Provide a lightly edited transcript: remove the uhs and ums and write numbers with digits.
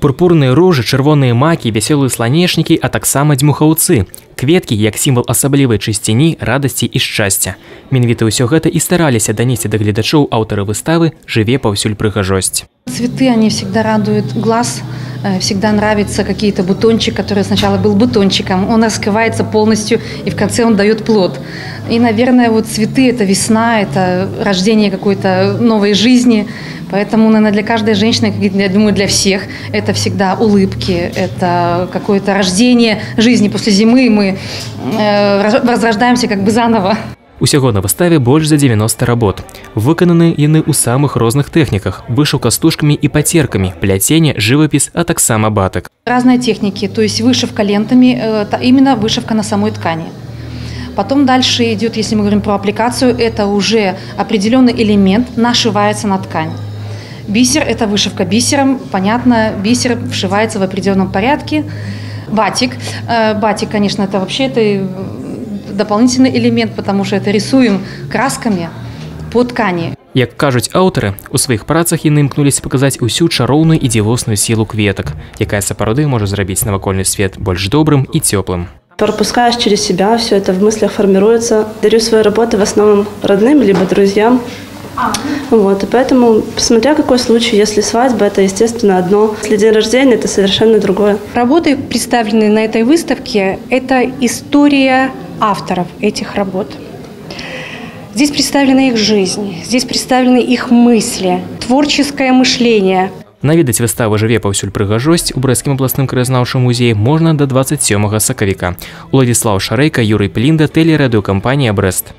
Пурпурныя ружы, чырвоныя макі, вясёлыя сланечнікі, а таксама дзьмухаўцы. Кветкі як сімвал асаблівай чысціні, радасці і шчасця. Менавіта ўсё гэта і стараліся данесці да гледачоў аўтары выставы «Жыве паўсюль прыгажосць». Цветы, они всегда радуют глаз, всегда нравится какие-то бутончик, который сначала был бутончиком, он раскрывается полностью и в конце он дает плод. И, наверное, вот цветы – это весна, это рождение какой-то новой жизни. Поэтому, наверное, для каждой женщины, я думаю, для всех, это всегда улыбки, это какое-то рождение жизни. После зимы мы возрождаемся как бы заново. Усяго на выставе больш за 90 работ. Выкананы яны ў самых розных тэхніках: вышыўка стужкамі і пацеркамі, пляценне, жывапіс, а таксама батык. Разные техники, то есть вышивка лентами, именно вышивка на самой ткани. Потом дальше идет, если мы говорим про аппликацию, это уже определенный элемент нашивается на ткань. Бисер – это вышивка бисером, понятно, бисер вшивается в определенном порядке. Батик, конечно, это вообще дополнительный элемент, потому что это рисуем красками по ткани. Як кажуць аўтары, у сваіх працах яны імкнуліся паказаць усю чароўную і дзівосную сілу кветак, якая сапраўды можа зрабіць навакольны свет больш добрым і цёплым. Пропускаешь через себя, все это в мыслях формируется. Дарю свои работы в основном родным, либо друзьям. Вот, и поэтому, смотря какой случай, если свадьба, это, естественно, одно. Если день рождения, это совершенно другое. Работы, представленные на этой выставке, это история авторов этих работ. Здесь представлена их жизнь, здесь представлены их мысли, творческое мышление. Наведаць выставу «Жыве паўсюль прыгажосць» у Брэсцкім абласным краязнаўчым музеі можна да 27 сакавіка. Уладзіслаў Шарэйка, Юрый Плінда, тэлерадыёкампанія «Брэст».